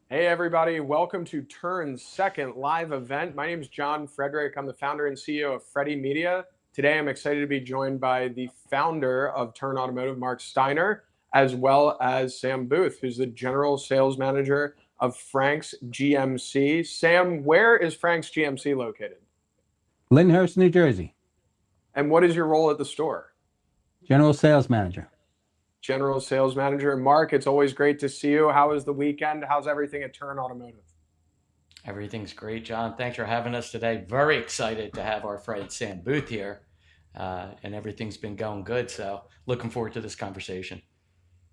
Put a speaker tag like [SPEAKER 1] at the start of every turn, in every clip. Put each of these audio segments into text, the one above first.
[SPEAKER 1] Hey everybody, welcome to Turn's second live event. My name is Frederick. I'm the founder and CEO of Freddie Media. Today I'm excited to be joined by the founder of Turn Automotive, Marc Steiner, as well as Sam Booth, who's the general sales manager of Frank's GMC. Sam, where is Frank's GMC located?
[SPEAKER 2] Lyndhurst, New Jersey,
[SPEAKER 1] And what is your role at the store?
[SPEAKER 2] General Sales Manager.
[SPEAKER 1] General sales manager. Marc, it's always great to see you. How was the weekend? How's everything at Turn Automotive?
[SPEAKER 3] Everything's great, John. Thanks for having us today. Very excited to have our friend Sam Booth here, and everything's been going good. So, looking forward to this conversation.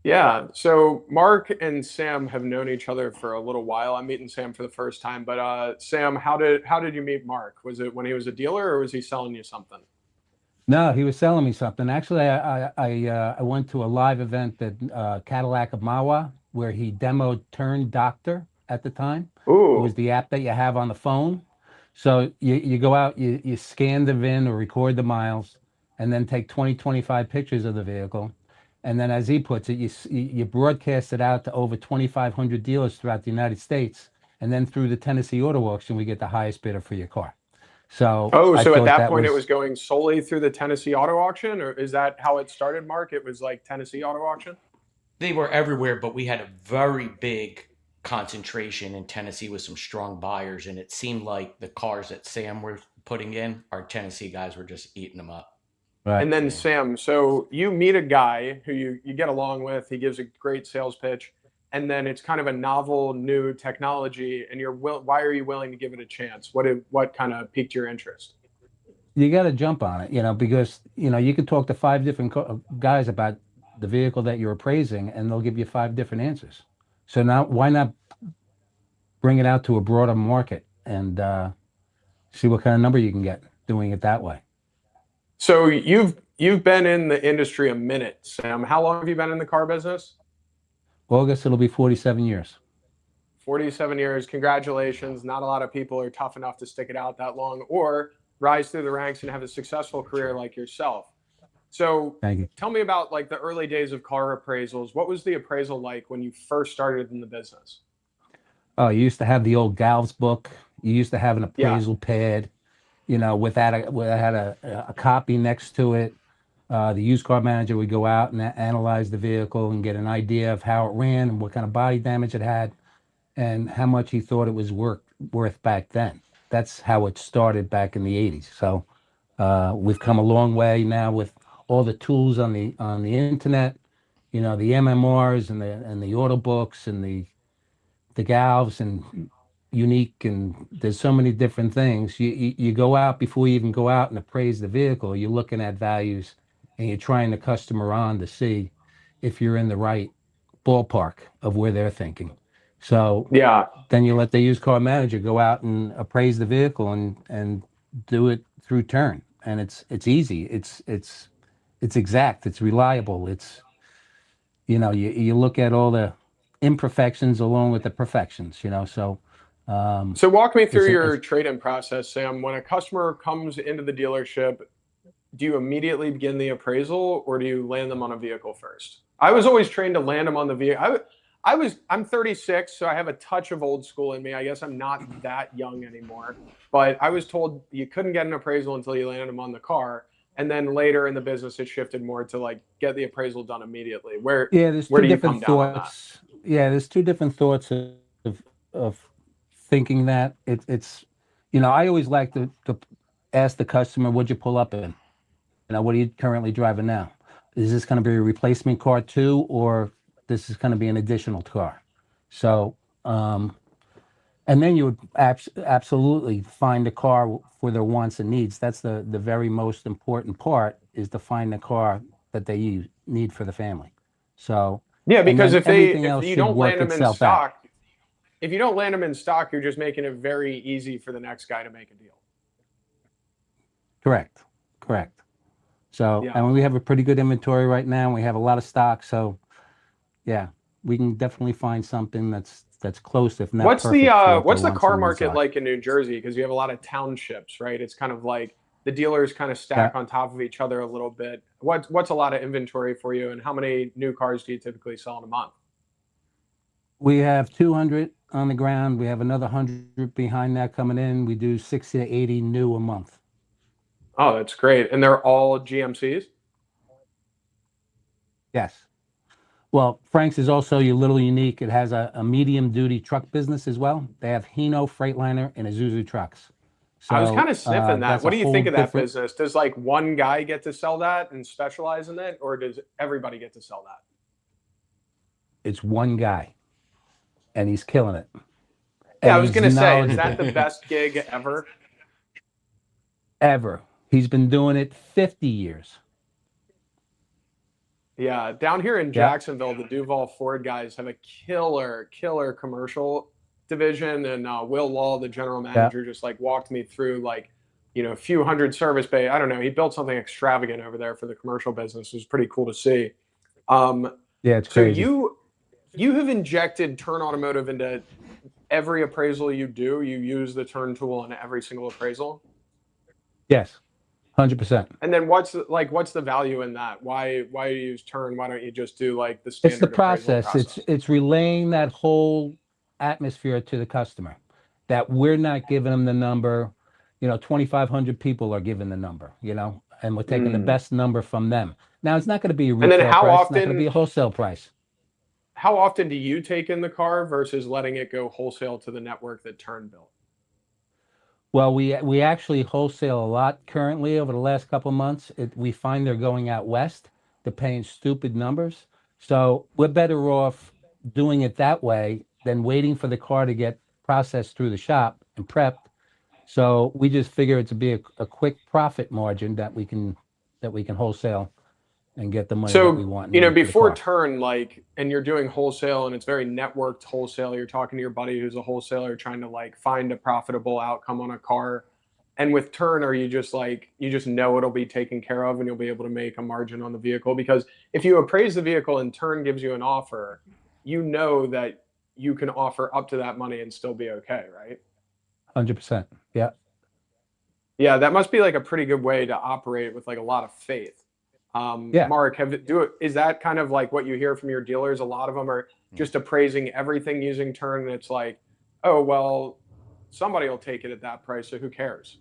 [SPEAKER 1] Yeah, so Marc and Sam have known each other for a little while. I'm meeting Sam for the first time, but Sam, how did you meet Marc? Was it when he was a dealer, or was he selling you something?
[SPEAKER 2] No, he was selling me something. Actually, I went to a live event at Cadillac of Mawa where he demoed Turn Doctor at the time. It was
[SPEAKER 1] Ooh,
[SPEAKER 2] the app that you have on the phone. So you go out, you scan the VIN or record the miles, and then take 25 pictures of the vehicle. And then, as he puts it, you broadcast it out to over 2,500 dealers throughout the United States. And then through the Tennessee Auto Auction, we get the highest bidder for your car. So
[SPEAKER 1] oh,
[SPEAKER 2] I
[SPEAKER 1] so at
[SPEAKER 2] thought
[SPEAKER 1] that
[SPEAKER 2] that
[SPEAKER 1] point it was
[SPEAKER 2] was
[SPEAKER 1] going solely through the Tennessee Auto Auction, or is that how it started, Marc? It was like Tennessee Auto Auction?
[SPEAKER 3] They were everywhere, but we had a very big concentration in Tennessee with some strong buyers, and it seemed like the cars that Sam were putting in, our Tennessee guys were just eating them up.
[SPEAKER 2] right.
[SPEAKER 1] And then
[SPEAKER 3] Yeah.
[SPEAKER 1] Sam, so you meet a guy who you get along with, he gives a great sales pitch, and then it's kind of a novel new technology, and why are you willing to give it a chance? What kind of piqued your interest?
[SPEAKER 2] You got to jump on it, because you could talk to five different guys about the vehicle that you're appraising, and they'll give you five different answers. So now, why not bring it out to a broader market and see what kind of number you can get doing it that way?
[SPEAKER 1] So you've been in the industry a minute, Sam. How long have you been in the car business?
[SPEAKER 2] August, it'll be 47 years.
[SPEAKER 1] 47 years. Congratulations. Not a lot of people are tough enough to stick it out that long or rise through the ranks and have a successful career like yourself. So
[SPEAKER 2] Thank you.
[SPEAKER 1] tell me about like the early days of car appraisals. What was the appraisal like when you first started in the business?
[SPEAKER 2] Oh, you used to have the old Galves book. You used to have an
[SPEAKER 1] Yeah.
[SPEAKER 2] appraisal pad, with had a copy next to it. The used car manager would go out and analyze the vehicle and get an idea of how it ran and what kind of body damage it had and how much he thought it was worth back then. That's how it started back in the 80s. So we've come a long way now with all the tools on the internet, the MMRs and the auto books and the galves and unique, and there's so many different things. You go out before you even go out and appraise the vehicle. You're looking at values and you're trying the customer on to see if you're in the right ballpark of where they're thinking. So
[SPEAKER 1] Yeah.
[SPEAKER 2] then you let the used car manager go out and appraise the vehicle and do it through turn. And it's easy. It's exact. It's reliable. You look at all the imperfections along with the perfections. So
[SPEAKER 1] So walk me through your
[SPEAKER 2] it's
[SPEAKER 1] trade-in process, Sam. When a customer comes into the dealership, do you immediately begin the appraisal or do you land them on a vehicle first? I was always trained to land them on the vehicle. I'm 36, so I have a touch of old school in me. I guess I'm not that young anymore, but I was told you couldn't get an appraisal until you landed them on the car. And then later in the business, it shifted more to like get the appraisal done immediately. Where
[SPEAKER 2] Yeah, there's
[SPEAKER 1] where
[SPEAKER 2] two
[SPEAKER 1] do you
[SPEAKER 2] different
[SPEAKER 1] come down on that?
[SPEAKER 2] thoughts. Yeah, there's two different thoughts of thinking that it's I always like to ask the customer, what'd you pull up in? What are you currently driving now? Is this going to be a replacement car too, or this is going to be an additional car? So, and then you would absolutely find a car for their wants and needs. That's the very most important part, is to find the car that they need for the family. So,
[SPEAKER 1] Yeah,
[SPEAKER 2] and
[SPEAKER 1] because
[SPEAKER 2] then everything
[SPEAKER 1] if
[SPEAKER 2] else
[SPEAKER 1] you
[SPEAKER 2] should
[SPEAKER 1] don't land
[SPEAKER 2] work
[SPEAKER 1] them in
[SPEAKER 2] itself out.
[SPEAKER 1] stock, if you don't land them in stock, you're just making it very easy for the next guy to make a deal.
[SPEAKER 2] Correct. Correct. So,
[SPEAKER 1] Yeah.
[SPEAKER 2] and we have a pretty good inventory right now. We have a lot of stock. So, yeah, we can definitely find something that's close, if not perfect, for what their
[SPEAKER 1] What's the
[SPEAKER 2] wants
[SPEAKER 1] car
[SPEAKER 2] and needs
[SPEAKER 1] market
[SPEAKER 2] are.
[SPEAKER 1] like in New Jersey? Because you have a lot of townships, right? It's kind of like the dealers kind of
[SPEAKER 2] Yeah.
[SPEAKER 1] stack on top of each other a little bit. What's a lot of inventory for you, and how many new cars do you typically sell in a month?
[SPEAKER 2] We have 200 on the ground. We have another 100 behind that coming in. We do 60 to 80 new a month.
[SPEAKER 1] Oh, that's great. And they're all GMCs?
[SPEAKER 2] Yes. Well, Frank's is also a little unique. It has a medium duty truck business as well. They have Hino, Freightliner, and Isuzu trucks.
[SPEAKER 1] I was kind
[SPEAKER 2] So
[SPEAKER 1] of sniffing that.
[SPEAKER 2] that's
[SPEAKER 1] What
[SPEAKER 2] a
[SPEAKER 1] do you
[SPEAKER 2] whole
[SPEAKER 1] think of that
[SPEAKER 2] different.
[SPEAKER 1] business? Does like one guy get to sell that and specialize in it, or does everybody get to sell that?
[SPEAKER 2] It's one guy, and he's killing it.
[SPEAKER 1] Yeah,
[SPEAKER 2] And
[SPEAKER 1] I was
[SPEAKER 2] he's
[SPEAKER 1] gonna say, is that the
[SPEAKER 2] knowledgeable
[SPEAKER 1] best gig ever?
[SPEAKER 2] ever. He's been doing it 50 years.
[SPEAKER 1] Yeah, down here in
[SPEAKER 2] Yeah.
[SPEAKER 1] Jacksonville, the Duval Ford guys have a killer commercial division, and Will Law, the general
[SPEAKER 2] Yeah.
[SPEAKER 1] manager, just like walked me through like, a few hundred service bay. I don't know. He built something extravagant over there for the commercial business. It was pretty cool to see. Um,
[SPEAKER 2] Yeah, it's
[SPEAKER 1] so
[SPEAKER 2] crazy.
[SPEAKER 1] you have injected Turn Automotive into every appraisal you do. You use the Turn tool on every single appraisal.
[SPEAKER 2] Yes, 100%.
[SPEAKER 1] And then what's the value in that? Why do you use Turn? Why don't you just do like the
[SPEAKER 2] It's the
[SPEAKER 1] standard appraisal
[SPEAKER 2] process. It's relaying that whole atmosphere to the customer, that we're not giving them the number. 2,500 people are giving the number. And we're taking the best number from them. Now, it's not going to be a
[SPEAKER 1] And then
[SPEAKER 2] retail price. It's not going to be a wholesale price.
[SPEAKER 1] how often do you take in the car versus letting it go wholesale to the network that Turn built?
[SPEAKER 2] Well, we actually wholesale a lot currently over the last couple of months. We find they're going out west. They're paying stupid numbers. So we're better off doing it that way than waiting for the car to get processed through the shop and prepped. So we just figure it to be a quick profit margin that we can wholesale and get the money that we
[SPEAKER 1] So,
[SPEAKER 2] want and need for the
[SPEAKER 1] before
[SPEAKER 2] car.
[SPEAKER 1] Turn, like, and you're doing wholesale and it's very networked wholesale, you're talking to your buddy who's a wholesaler trying to like find a profitable outcome on a car. And with Turn, are you just like, you just know it'll be taken care of and you'll be able to make a margin on the vehicle? Because if you appraise the vehicle and Turn gives you an offer, you know that you can offer up to that money and still be okay, right?
[SPEAKER 2] 100%. Yeah.
[SPEAKER 1] Yeah, that must be like a pretty good way to operate with like a lot of faith.
[SPEAKER 2] Yeah.
[SPEAKER 1] Mark, is that kind of like what you hear from your dealers? A lot of them are just appraising everything using Turn, and it's like, oh well, somebody will take it at that price, so who cares?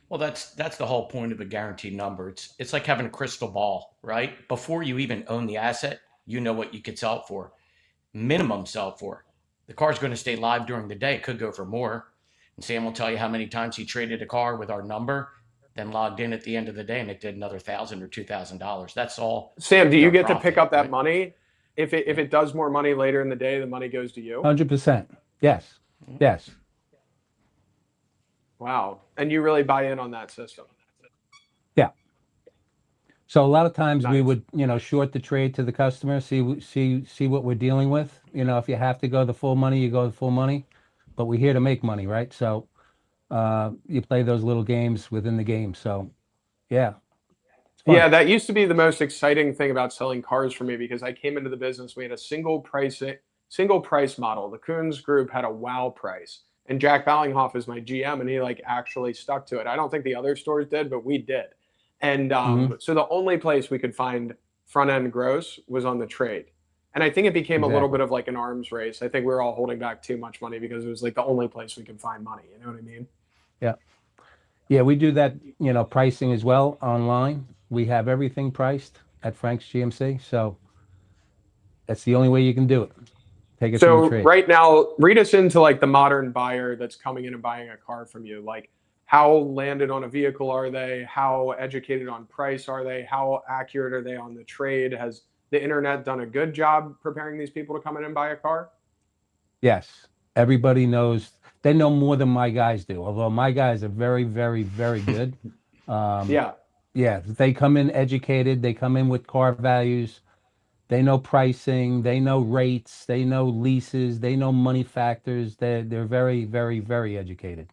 [SPEAKER 3] Well, that's the whole point of a guaranteed number. It's like having a crystal ball, right? Before you even own the asset, you know what you could sell it for. Minimum sell it for. The car's going to stay live during the day. It could go for more. And Sam will tell you how many times he traded a car with our number, then logged in at the end of the day, and it did another $1,000 or $2,000. That's all
[SPEAKER 1] Sam, do you
[SPEAKER 3] their
[SPEAKER 1] get to pick
[SPEAKER 3] profit,
[SPEAKER 1] up that
[SPEAKER 3] right?
[SPEAKER 1] money? If
[SPEAKER 3] Yeah.
[SPEAKER 1] it does more money later in the day, the money goes to you.
[SPEAKER 2] 100%. Yes. Yes.
[SPEAKER 1] Wow, and you really buy in on that system.
[SPEAKER 2] Yeah. So a lot of times we
[SPEAKER 1] Nice.
[SPEAKER 2] would, short the trade to the customer, see what we're dealing with. If you have to go the full money, you go the full money. But we're here to make money, right? So you play those little games within the game. So yeah, it's fun.
[SPEAKER 1] Yeah, that used to be the most exciting thing about selling cars for me because I came into the business. We had a single price model. The Coons Group had a wow price, and Jack Ballinghoff is my GM, and he like actually stuck to it. I don't think the other stores did, but we did. And
[SPEAKER 2] Hmm.
[SPEAKER 1] so the only place we could find front end gross was on the trade. And I think it became a little bit
[SPEAKER 2] Exactly.
[SPEAKER 1] of like an arms race. I think we were all holding back too much money because it was like the only place we could find money. You know what I mean?
[SPEAKER 2] Yeah. Yeah, we do that, pricing as well online. We have everything priced at Frank's GMC. So that's the only way you can do it. Take it through the
[SPEAKER 1] So
[SPEAKER 2] trade.
[SPEAKER 1] right now, read us into like the modern buyer that's coming in and buying a car from you. Like how landed on a vehicle are they? How educated on price are they? How accurate are they on the trade? Has the internet done a good job preparing these people to come in and buy a car?
[SPEAKER 2] Yes. Everybody knows. They know more than my guys do. Although my guys are very, very, very good. Um,
[SPEAKER 1] Yeah.
[SPEAKER 2] yeah, they come in educated. They come in with car values. They know pricing. They know rates. They know leases. They know money factors. They're very, very, very educated.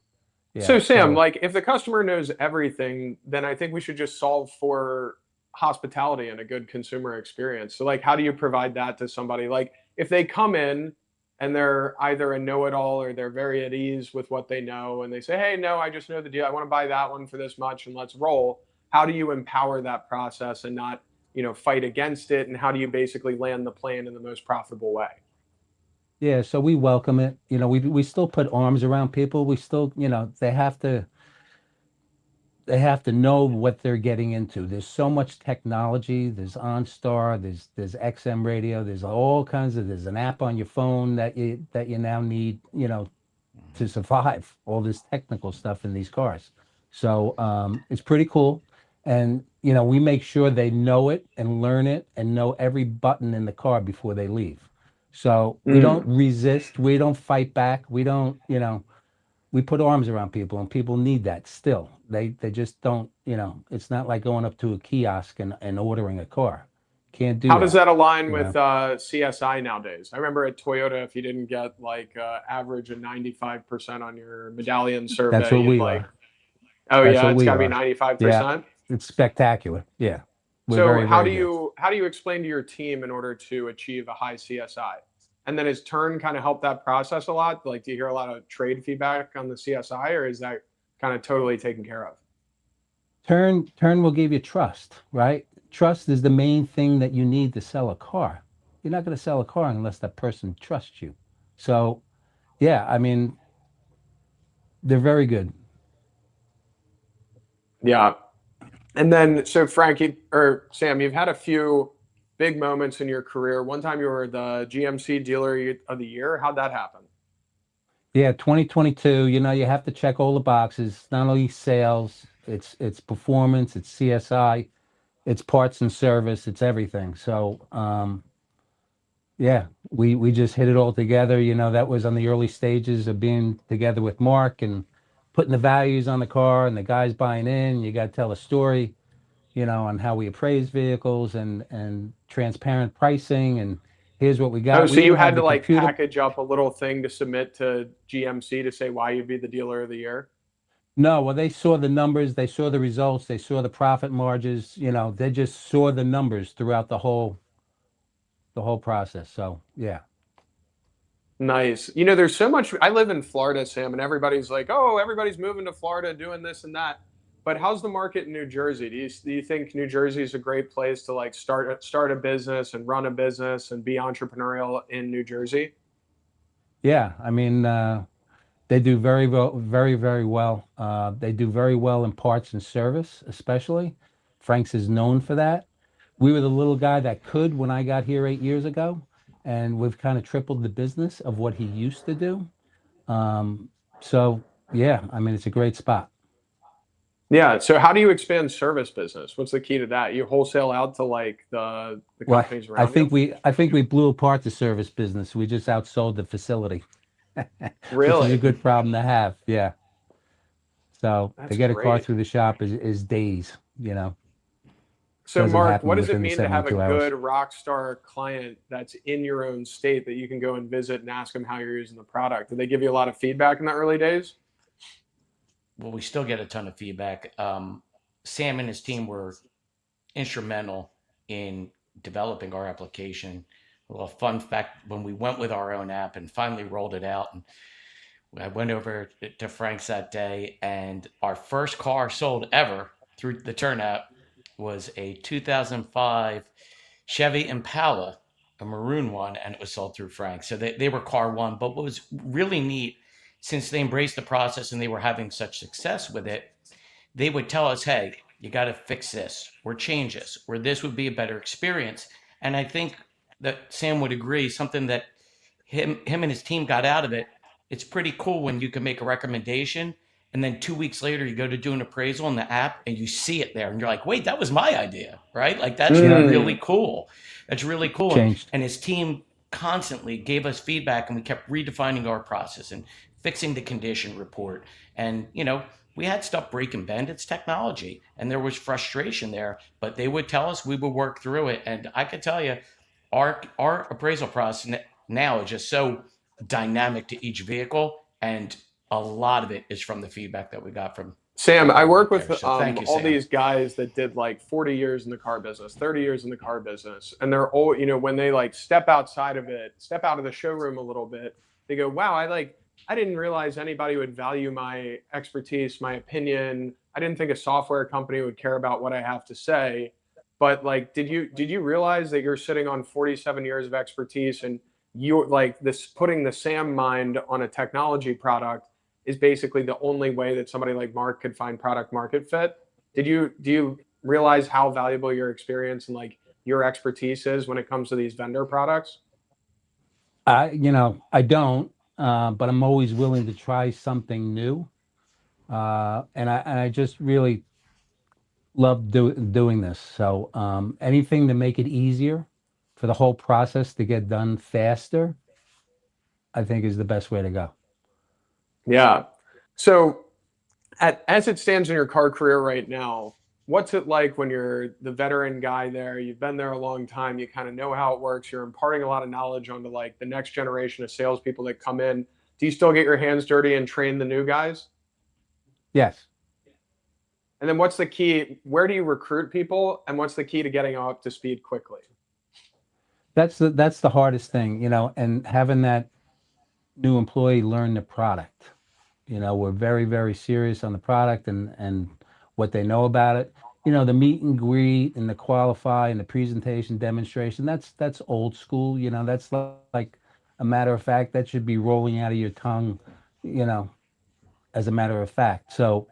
[SPEAKER 1] So
[SPEAKER 2] Yeah.
[SPEAKER 1] Sam,
[SPEAKER 2] So
[SPEAKER 1] like if the customer knows everything, then I think we should just solve for hospitality and a good consumer experience. So like how do you provide that to somebody? Like if they come in and they're either a know-it-all or they're very at ease with what they know and they say, "Hey, no, I just know the deal. I want to buy that one for this much and let's roll." How do you empower that process and not, fight against it? And how do you basically land the plan in the most profitable way?
[SPEAKER 2] Yeah, so we welcome it. You know, we still put arms around people. We still, you know, they have to know what they're getting into. There's so much technology. There's OnStar. There's XM radio. There's all kinds of. There's an app on your phone that you now need. You know, to survive all this technical stuff in these cars. So it's pretty cool. And, you know, we make sure they know it and learn it and know every button in the car before they leave. So we don't
[SPEAKER 1] Mm.
[SPEAKER 2] resist. We don't fight back. We don't, you know, we put arms around people and people need that still. They just don't, you know, it's not like going up to a kiosk and ordering a car. Can't do
[SPEAKER 1] How does
[SPEAKER 2] that,
[SPEAKER 1] that align
[SPEAKER 2] you
[SPEAKER 1] with
[SPEAKER 2] know.
[SPEAKER 1] CSI nowadays? I remember at Toyota, if you didn't get like average of 95% on your medallion
[SPEAKER 2] That's
[SPEAKER 1] survey,
[SPEAKER 2] what
[SPEAKER 1] you'd
[SPEAKER 2] we
[SPEAKER 1] like,
[SPEAKER 2] are.
[SPEAKER 1] oh
[SPEAKER 2] That's
[SPEAKER 1] yeah,
[SPEAKER 2] what
[SPEAKER 1] it's
[SPEAKER 2] we
[SPEAKER 1] got to be
[SPEAKER 2] are. Yeah.
[SPEAKER 1] 95%.
[SPEAKER 2] It's spectacular. Yeah. We're
[SPEAKER 1] So
[SPEAKER 2] very, very good.
[SPEAKER 1] how do you explain to your team in order to achieve a high CSI? And then is Turn kind of help that process a lot? Like, do you hear a lot of trade feedback on the CSI, or is that kind of totally taken care of?
[SPEAKER 2] Turn will give you trust, right? Trust is the main thing that you need to sell a car. You're not going to sell a car unless that person trusts you. So, yeah, I mean, they're very good.
[SPEAKER 1] Yeah. And then, so Frankie or Sam, you've had a few big moments in your career. One time you were the GMC Dealer of the Year. How'd that happen?
[SPEAKER 2] Yeah, 2022, you know, you have to check all the boxes, not only sales, it's performance, it's CSI, it's parts and service, it's everything. So, yeah, we just hit it all together. You know, that was on the early stages of being together with Marc and putting the values on the car and the guys buying in. You got to tell a story, you know, on how we appraise vehicles and transparent pricing. And here's what we
[SPEAKER 1] Oh,
[SPEAKER 2] got.
[SPEAKER 1] so
[SPEAKER 2] We
[SPEAKER 1] you
[SPEAKER 2] even
[SPEAKER 1] had
[SPEAKER 2] have
[SPEAKER 1] to
[SPEAKER 2] the
[SPEAKER 1] like
[SPEAKER 2] computer.
[SPEAKER 1] package up a little thing to submit to GMC to say why you'd be the Dealer of the Year?
[SPEAKER 2] No, well, they saw the numbers, they saw the results, they saw the profit margins. You know, they just saw the numbers throughout the whole process. So yeah.
[SPEAKER 1] Nice. You know, there's so much. I live in Florida, Sam, and everybody's like, "Oh, everybody's moving to Florida, doing this and that." But how's the market in New Jersey? Do you think New Jersey is a great place to like start a business and run a business and be entrepreneurial in New Jersey?
[SPEAKER 2] Yeah, I mean, they do very well, very, very well. They do very well in parts and service, especially. Frank's is known for that. We were the little guy that could when I got here 8 years ago, and we've kind of tripled the business of what he used to do. Um, so yeah, I mean, it's a great spot.
[SPEAKER 1] Yeah. So how do you expand service business? What's the key to that? You wholesale out to like the
[SPEAKER 2] Well,
[SPEAKER 1] companies around you?
[SPEAKER 2] I think we blew apart the service business. We just outsold the facility, which is a
[SPEAKER 1] Really?
[SPEAKER 2] good problem to have. Yeah. So to
[SPEAKER 1] That's
[SPEAKER 2] get a car
[SPEAKER 1] great.
[SPEAKER 2] through the shop is days, you know.
[SPEAKER 1] So,
[SPEAKER 2] Doesn't
[SPEAKER 1] Marc, what
[SPEAKER 2] happen
[SPEAKER 1] does it
[SPEAKER 2] within the
[SPEAKER 1] mean to have a
[SPEAKER 2] 72
[SPEAKER 1] good
[SPEAKER 2] hours.
[SPEAKER 1] rock star client that's in your own state that you can go and visit and ask them how you're using the product? Do they give you a lot of feedback in the early days?
[SPEAKER 3] Well, we still get a ton of feedback. Sam and his team were instrumental in developing our application. Well, fun fact: when we went with our own app and finally rolled it out, and I went over to Frank's that day, and our first car sold ever through the Turn app was a 2005 Chevy Impala, a maroon one, and it was sold through Frank. So they were car one. But what was really neat, since they embraced the process and they were having such success with it, they would tell us, hey, you got to fix this or change this, or this would be a better experience. And I think that Sam would agree, something that him and his team got out of it. It's pretty cool when you can make a recommendation and then 2 weeks later you go to do an appraisal in the app and you see it there and you're like, wait, that was my idea, right? Like that's
[SPEAKER 2] Yeah,
[SPEAKER 3] really
[SPEAKER 1] Mm.
[SPEAKER 3] cool. That's really cool.
[SPEAKER 2] changed.
[SPEAKER 3] And his team constantly gave us feedback and we kept redefining our process and fixing the condition report. And we had stuff break and bend. It's technology, and there was frustration there. But they would tell us, we would work through it, and I could tell you, our appraisal process now is just so dynamic to each vehicle, and a lot of it is from the feedback that we got
[SPEAKER 1] Sam,
[SPEAKER 3] from
[SPEAKER 1] I
[SPEAKER 3] them
[SPEAKER 1] work
[SPEAKER 3] right
[SPEAKER 1] with
[SPEAKER 3] there. So thank you,
[SPEAKER 1] all
[SPEAKER 3] Sam.
[SPEAKER 1] these guys that did like 40 years in the car business, 30 years in the car business, and they're all, when they like step outside of it, step out of the showroom a little bit, they go, "Wow, I didn't realize anybody would value my expertise, my opinion. I didn't think a software company would care about what I have to say." But like, did you realize that you're sitting on 47 years of expertise and you like this putting the Sam mind on a technology product is basically the only way that somebody like Marc could find product market fit. Do you realize how valuable your experience and like your expertise is when it comes to these vendor products?
[SPEAKER 2] I don't, but I'm always willing to try something new. And I just really love doing this. So anything to make it easier for the whole process to get done faster, I think is the best way to go.
[SPEAKER 1] Yeah. So as it stands in your car career right now, what's it like when you're the veteran guy there? You've been there a long time. You kind of know how it works. You're imparting a lot of knowledge onto like the next generation of salespeople that come in. Do you still get your hands dirty and train the new guys?
[SPEAKER 2] Yes.
[SPEAKER 1] And then what's the key? Where do you recruit people? And what's the key to getting up to speed quickly?
[SPEAKER 2] That's the hardest thing, and having that new employee learn the product. We're very, very serious on the product and what they know about it. The meet and greet and the qualify and the presentation demonstration, that's old school. That's like a matter of fact, that should be rolling out of your tongue, you know, as a matter of fact. So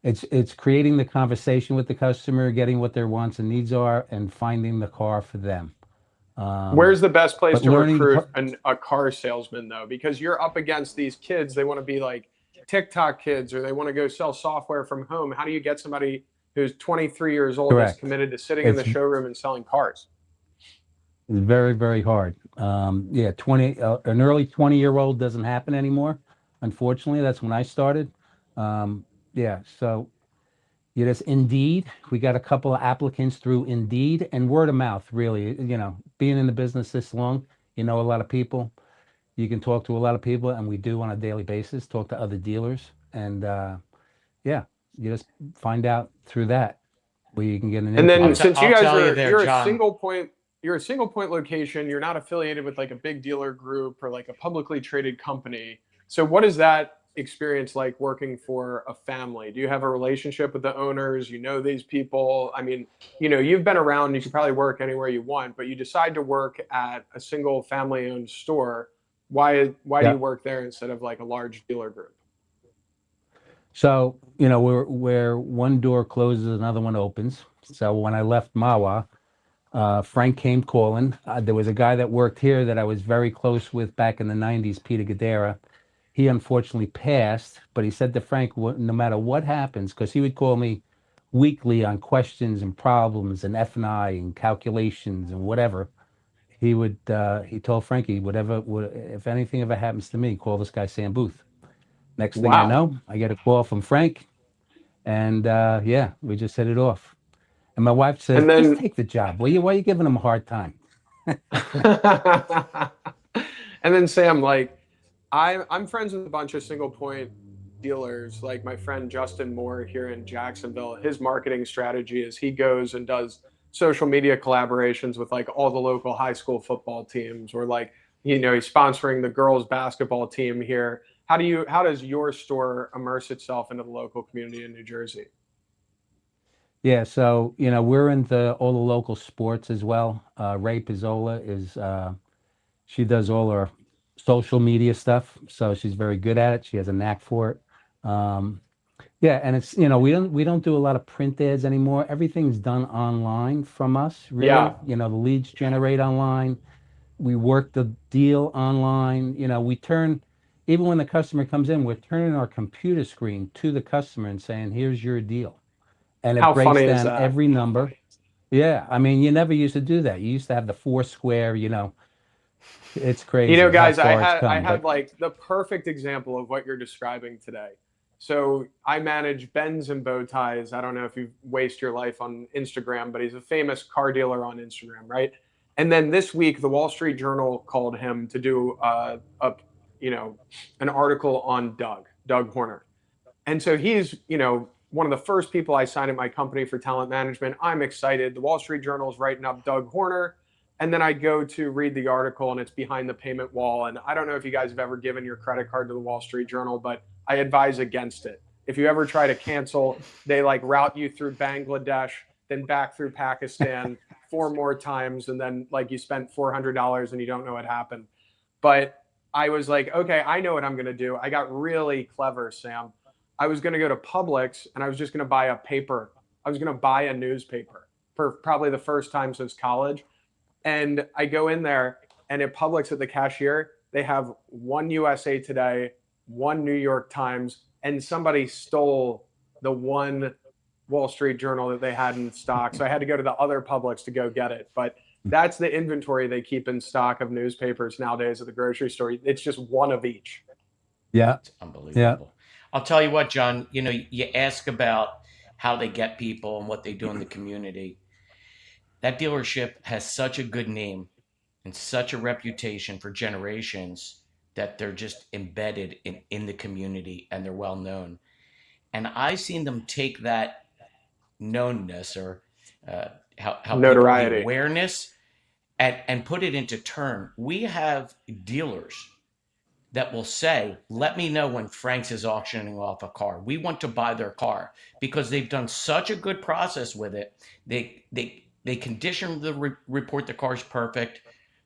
[SPEAKER 2] it's creating the conversation with the customer, getting what their wants and needs are, and finding the car for them. Um,
[SPEAKER 1] Where's the best place
[SPEAKER 2] but
[SPEAKER 1] to
[SPEAKER 2] learning the
[SPEAKER 1] recruit a car salesman though? Because you're up against these kids. They want to be like TikTok kids or they want to go sell software from home. How do you get somebody who's 23 years old that's
[SPEAKER 2] correct.
[SPEAKER 1] committed to sitting in the
[SPEAKER 2] It's
[SPEAKER 1] showroom and selling cars?
[SPEAKER 2] It's very, very hard. Yeah, an early 20-year-old doesn't happen anymore. Unfortunately, that's when I started. Yeah, so just Indeed. We got a couple of applicants through Indeed and word of mouth, really. Being in the business this long, you know a lot of people. You can talk to a lot of people, and we do on a daily basis, talk to other dealers. And yeah, you just find out through that where you can get an
[SPEAKER 1] And
[SPEAKER 2] interview.
[SPEAKER 1] then since you
[SPEAKER 3] I'll
[SPEAKER 1] guys
[SPEAKER 3] tell you
[SPEAKER 1] are
[SPEAKER 3] there, John.
[SPEAKER 1] you're a single point location, you're not affiliated with like a big dealer group or like a publicly traded company. So what is that experience like working for a family? Do you have a relationship with the owners? You know these people? I mean, you've been around, you can probably work anywhere you want, but you decide to work at a single family owned store. Why do
[SPEAKER 2] Yeah.
[SPEAKER 1] you work there instead of like a large dealer group?
[SPEAKER 2] So, where one door closes, another one opens. So when I left Mawa, Frank came calling. There was a guy that worked here that I was very close with back in the 90s, Peter Gadera. He unfortunately passed, but he said to Frank, no matter what happens, because he would call me weekly on questions and problems and F&I and calculations and whatever. He told Frankie, if anything ever happens to me, call this guy Sam Booth. Next thing I
[SPEAKER 1] Wow.
[SPEAKER 2] know, I get a call from Frank, and yeah, we just hit it off. And my wife says,
[SPEAKER 1] And
[SPEAKER 2] just
[SPEAKER 1] then
[SPEAKER 2] take the job. Why are you giving him a hard time?
[SPEAKER 1] and then Sam, like I'm friends with a bunch of single point dealers, like my friend Justin Moore here in Jacksonville. His marketing strategy is he goes and does social media collaborations with like all the local high school football teams, or like he's sponsoring the girls basketball team here. How does your store immerse itself into the local community in New Jersey?
[SPEAKER 2] Yeah, so we're into all the local sports as well. Ray Pizzola she does all our social media stuff, so she's very good at it. She has a knack for it. Yeah, and it's we don't do a lot of print ads anymore. Everything's done online from us,
[SPEAKER 1] Yeah.
[SPEAKER 2] really. The leads generate online. We work the deal online. We turn, even when the customer comes in, we're turning our computer screen to the customer and saying, "Here's your deal," and it
[SPEAKER 1] How
[SPEAKER 2] breaks
[SPEAKER 1] funny is
[SPEAKER 2] down
[SPEAKER 1] that?
[SPEAKER 2] every number. Yeah, I mean, you never used to do that. You used to have the four square. It's crazy how
[SPEAKER 1] Guys,
[SPEAKER 2] far it's
[SPEAKER 1] I
[SPEAKER 2] come.
[SPEAKER 1] had
[SPEAKER 2] But
[SPEAKER 1] like the perfect example of what you're describing today. So I manage Ben's and Bow Ties. I don't know if you waste your life on Instagram, but he's a famous car dealer on Instagram, right? And then this week, the Wall Street Journal called him to do you know, an article on Doug Horner. And so he's, one of the first people I signed at my company for talent management. I'm excited. The Wall Street Journal is writing up Doug Horner. And then I go to read the article and it's behind the payment wall. And I don't know if you guys have ever given your credit card to the Wall Street Journal, but I advise against it. If you ever try to cancel, they like route you through Bangladesh, then back through Pakistan four more times. And then like you spent $400 and you don't know what happened. But I was like, okay, I know what I'm going to do. I got really clever, Sam. I was going to go to Publix and I was just going to buy a paper. I was going to buy a newspaper for probably the first time since college. And I go in there, and at Publix at the cashier, they have one USA Today, one New York Times, and somebody stole the one Wall Street Journal that they had in stock. So I had to go to the other Publix to go get it. But that's the inventory they keep in stock of newspapers nowadays at the grocery store. It's just one of each.
[SPEAKER 2] Yeah.
[SPEAKER 3] It's unbelievable. I'll tell you what, John, you ask about how they get people and what they do in the community. That dealership has such a good name and such a reputation for generations that they're just embedded in the community and they're well known. And I've seen them take that knownness or how people, the
[SPEAKER 1] Notoriety.
[SPEAKER 3] awareness, and put it into Turn. We have dealers that will say, let me know when Frank's is auctioning off a car. We want to buy their car because they've done such a good process with it. They condition the report the car's perfect.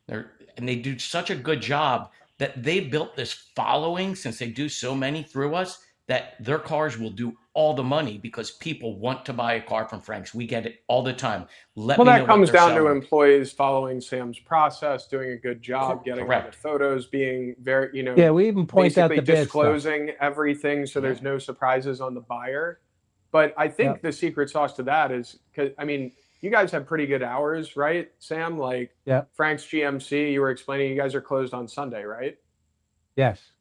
[SPEAKER 3] And they do such a good job that they built this following, since they do so many through us, that their cars will do all the money because people want to buy a car from Frank's. We get it all the time. Let
[SPEAKER 1] Well,
[SPEAKER 3] me know
[SPEAKER 1] that
[SPEAKER 3] what
[SPEAKER 1] comes
[SPEAKER 3] they're
[SPEAKER 1] down to
[SPEAKER 3] selling.
[SPEAKER 1] employees following Sam's process, doing a good job, getting all the
[SPEAKER 3] Correct.
[SPEAKER 1] photos, being very,
[SPEAKER 2] Yeah, we even point out
[SPEAKER 1] basically
[SPEAKER 2] the bad stuff.
[SPEAKER 1] disclosing everything so there's no surprises on the buyer. But I think
[SPEAKER 2] Yep.
[SPEAKER 1] the secret sauce to that is, because I mean, you guys have pretty good hours, right, Sam? Like
[SPEAKER 2] Yep.
[SPEAKER 1] Frank's GMC, you were explaining you guys are closed on Sunday, right?
[SPEAKER 2] Yes.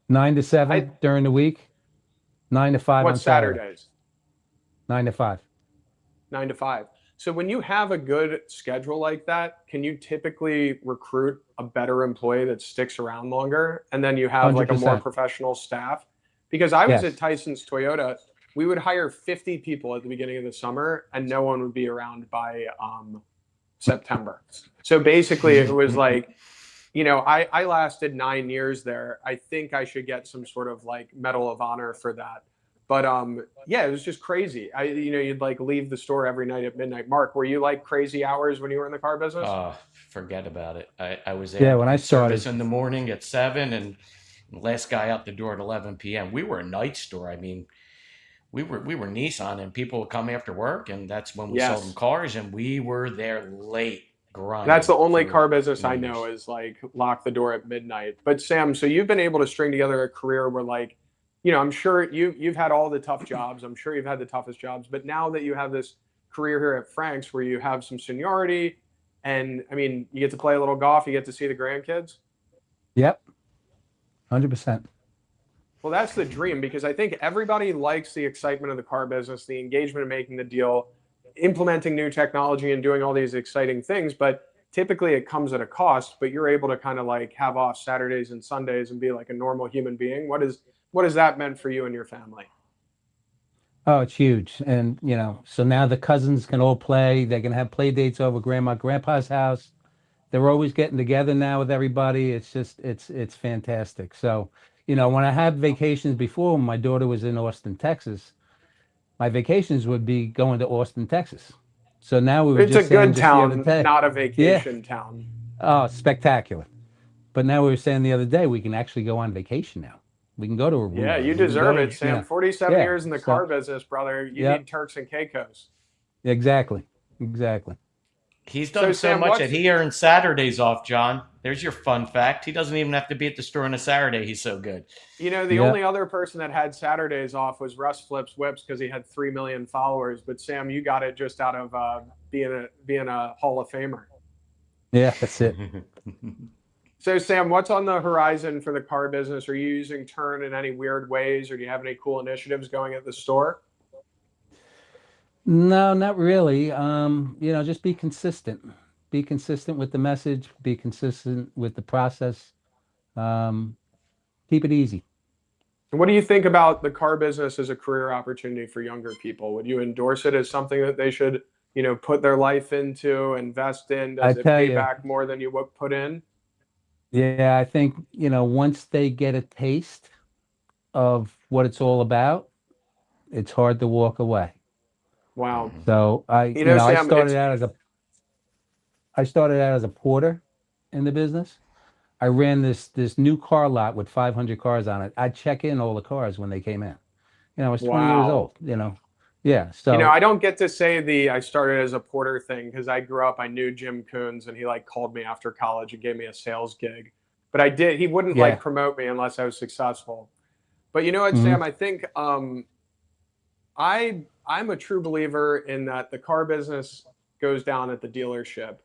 [SPEAKER 2] 9 to 7 during the week, 9 to 5 on
[SPEAKER 1] What's
[SPEAKER 2] Saturday.
[SPEAKER 1] Saturdays?
[SPEAKER 2] 9 to 5.
[SPEAKER 1] 9 to 5. So when you have a good schedule like that, can you typically recruit a better employee that sticks around longer, and then you have like a more
[SPEAKER 2] 100%.
[SPEAKER 1] professional staff? Because I was
[SPEAKER 2] Yes.
[SPEAKER 1] at Tyson's Toyota, we would hire 50 people at the beginning of the summer, and no one would be around by September. So basically, it was like, I lasted 9 years there. I think I should get some sort of like Medal of Honor for that. But yeah, it was just crazy. You'd like leave the store every night at midnight. Mark, were you like crazy hours when you were in the car business?
[SPEAKER 3] Forget about it. I was
[SPEAKER 2] Yeah,
[SPEAKER 3] there
[SPEAKER 2] when I
[SPEAKER 3] in service
[SPEAKER 2] started.
[SPEAKER 3] in the morning at 7 and last guy out the door at 11 p.m. We were a night store. I mean, we were Nissan, and people would come after work, and that's when we sold them
[SPEAKER 1] Yes.
[SPEAKER 3] cars, and we were there late grinding.
[SPEAKER 1] That's the only
[SPEAKER 3] for
[SPEAKER 1] car business I
[SPEAKER 3] many
[SPEAKER 1] know
[SPEAKER 3] years.
[SPEAKER 1] is like lock the door at midnight. But Sam, so you've been able to string together a career where like, I'm sure you've had all the tough jobs. I'm sure you've had the toughest jobs. But now that you have this career here at Frank's where you have some seniority, and I mean, you get to play a little golf, you get to see the grandkids.
[SPEAKER 2] Yep. 100%.
[SPEAKER 1] Well, that's the dream, because I think everybody likes the excitement of the car business, the engagement of making the deal, implementing new technology and doing all these exciting things. But typically it comes at a cost, but you're able to kind of like have off Saturdays and Sundays and be like a normal human being. What has that meant for you and your family?
[SPEAKER 2] Oh, it's huge. And, so now the cousins can all play. They can have play dates over grandpa's house. They're always getting together now with everybody. It's just, it's fantastic. So, when I had vacations before, when my daughter was in Austin, Texas, my vacations would be going to Austin, Texas. So now we were
[SPEAKER 1] It's a
[SPEAKER 2] just saying
[SPEAKER 1] good
[SPEAKER 2] just the other
[SPEAKER 1] town,
[SPEAKER 2] day.
[SPEAKER 1] not a
[SPEAKER 2] Yeah.
[SPEAKER 1] vacation town.
[SPEAKER 2] Oh, spectacular. But now we were saying the other day, we can actually go on vacation now. We can go to Aruba.
[SPEAKER 1] Yeah, you
[SPEAKER 2] We can
[SPEAKER 1] deserve
[SPEAKER 2] go,
[SPEAKER 1] it, Sam. 47
[SPEAKER 2] yeah.
[SPEAKER 1] years in the car business, brother. You
[SPEAKER 2] Yep.
[SPEAKER 1] need Turks and Caicos.
[SPEAKER 2] Exactly.
[SPEAKER 3] He's done so
[SPEAKER 1] Sam,
[SPEAKER 3] much that he earns Saturdays off, John. There's your fun fact. He doesn't even have to be at the store on a Saturday. He's so good.
[SPEAKER 1] The only other person that had Saturdays off was Russ Flips Whips, because he had 3 million followers. But Sam, you got it just out of being a Hall of Famer.
[SPEAKER 2] Yeah, that's it.
[SPEAKER 1] So Sam, what's on the horizon for the car business? Are you using Turn in any weird ways, or do you have any cool initiatives going at the store?
[SPEAKER 2] No, not really. Just be consistent. Be consistent with the message. Be consistent with the process. Keep it easy.
[SPEAKER 1] What do you think about the car business as a career opportunity for younger people? Would you endorse it as something that they should, put their life into, invest in?
[SPEAKER 2] I
[SPEAKER 1] Does it
[SPEAKER 2] tell
[SPEAKER 1] pay
[SPEAKER 2] you,
[SPEAKER 1] back more than you would put in?
[SPEAKER 2] yeah, I think, once they get a taste of what it's all about, it's hard to walk away.
[SPEAKER 1] Wow.
[SPEAKER 2] So I
[SPEAKER 1] Sam,
[SPEAKER 2] I started out as a porter in the business. I ran this new car lot with 500 cars on it. I'd check in all the cars when they came in. I was 20 years
[SPEAKER 1] Wow.
[SPEAKER 2] old. Yeah.
[SPEAKER 1] I
[SPEAKER 2] So
[SPEAKER 1] don't get to say I started as a porter thing because I grew up, I knew Jim Coons and he like called me after college and gave me a sales gig. But he wouldn't like
[SPEAKER 2] yeah.
[SPEAKER 1] promote me unless I was successful. But you know what,
[SPEAKER 2] Hmm.
[SPEAKER 1] Sam, I think I'm a true believer in that the car business goes down at the dealership.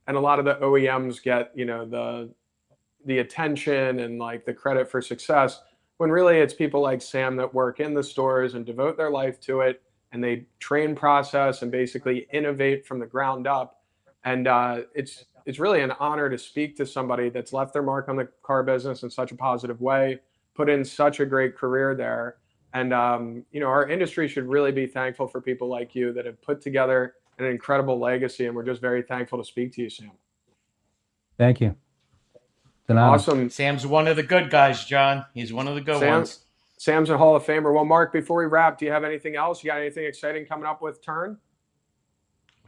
[SPEAKER 1] And a lot of the OEMs get, the attention and like the credit for success when really it's people like Sam that work in the stores and devote their life to it, and they train, process, and basically innovate from the ground up. And it's really an honor to speak to somebody that's left their mark on the car business in such a positive way, put in such a great career there. And our industry should really be thankful for people like you that have put together an incredible legacy, and we're just very thankful to speak to you, Sam.
[SPEAKER 2] Thank you. It's an honor.
[SPEAKER 1] Awesome.
[SPEAKER 3] Sam's one of the good guys, John. He's one of the good
[SPEAKER 1] Sam,
[SPEAKER 3] ones.
[SPEAKER 1] Sam's a Hall of Famer. Well, Marc, before we wrap, do you have anything else? You got anything exciting coming up with Turn?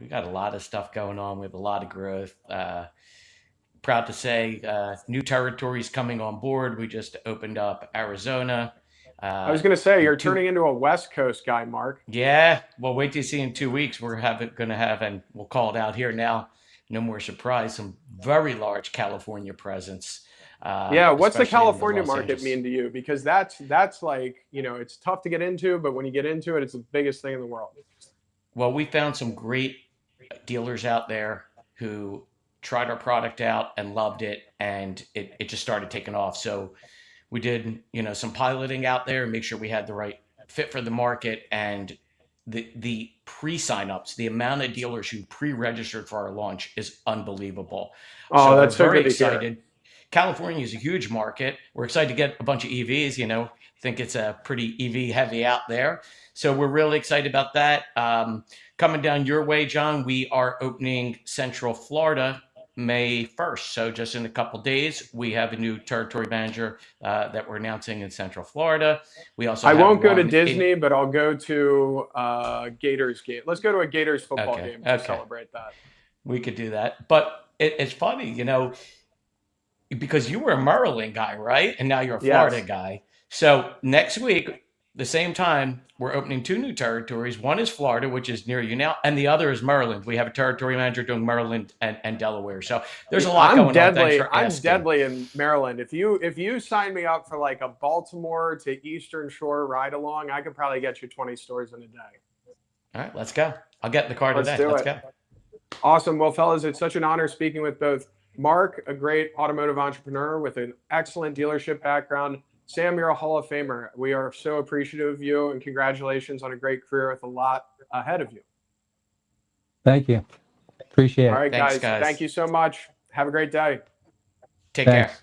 [SPEAKER 3] We got a lot of stuff going on. We have a lot of growth. Proud to say new territories coming on board. We just opened up Arizona.
[SPEAKER 1] I was going to say, you're
[SPEAKER 3] two-
[SPEAKER 1] turning into a West Coast guy, Marc.
[SPEAKER 3] Yeah, well, wait till you see in 2 weeks. We're going to have, and we'll call it out here now. No more surprise. Some very large California presence.
[SPEAKER 1] Yeah, what's the
[SPEAKER 3] especially in
[SPEAKER 1] California
[SPEAKER 3] Los
[SPEAKER 1] market
[SPEAKER 3] Angeles.
[SPEAKER 1] mean to you? Because that's like, it's tough to get into, but when you get into it, it's the biggest thing in the world.
[SPEAKER 3] Well, we found some great dealers out there who tried our product out and loved it, and it just started taking off. So we did, some piloting out there and make sure we had the right fit for the market. And the pre-signups, the amount of dealers who pre-registered for our launch is unbelievable.
[SPEAKER 1] Oh,
[SPEAKER 3] So
[SPEAKER 1] that's
[SPEAKER 3] we're
[SPEAKER 1] so
[SPEAKER 3] very
[SPEAKER 1] good to hear.
[SPEAKER 3] excited. California is a huge market. We're excited to get a bunch of EVs, think it's a pretty EV heavy out there. So we're really excited about that. Coming down your way, John, we are opening Central Florida May 1st. So just in a couple days, we have a new territory manager that we're announcing in Central Florida. We also
[SPEAKER 1] I
[SPEAKER 3] have
[SPEAKER 1] won't go to
[SPEAKER 3] one
[SPEAKER 1] Disney, but I'll go to Gators game. Let's go to a Gators football game to celebrate that.
[SPEAKER 3] We could do that. But it's funny, because you were a Maryland guy, right? And now you're a Florida guy. So next week, the same time, we're opening 2 new territories. One is Florida, which is near you now, and the other is Maryland. We have a territory manager doing Maryland and Delaware. So there's a lot going on. Thanks for asking.
[SPEAKER 1] I'm deadly in Maryland. If you sign me up for like a Baltimore to Eastern Shore ride along, I could probably get you 20 stores in a day.
[SPEAKER 3] All right, let's go. I'll get in the car today. Let's go.
[SPEAKER 1] Awesome. Well, fellas, it's such an honor speaking with both Marc, a great automotive entrepreneur with an excellent dealership background. Sam, you're a Hall of Famer. We are so appreciative of you, and congratulations on a great career with a lot ahead of you.
[SPEAKER 2] Thank you. Appreciate it.
[SPEAKER 1] All right, guys. Thank you so much. Have a great day.
[SPEAKER 3] Take
[SPEAKER 2] Thanks.
[SPEAKER 3] care.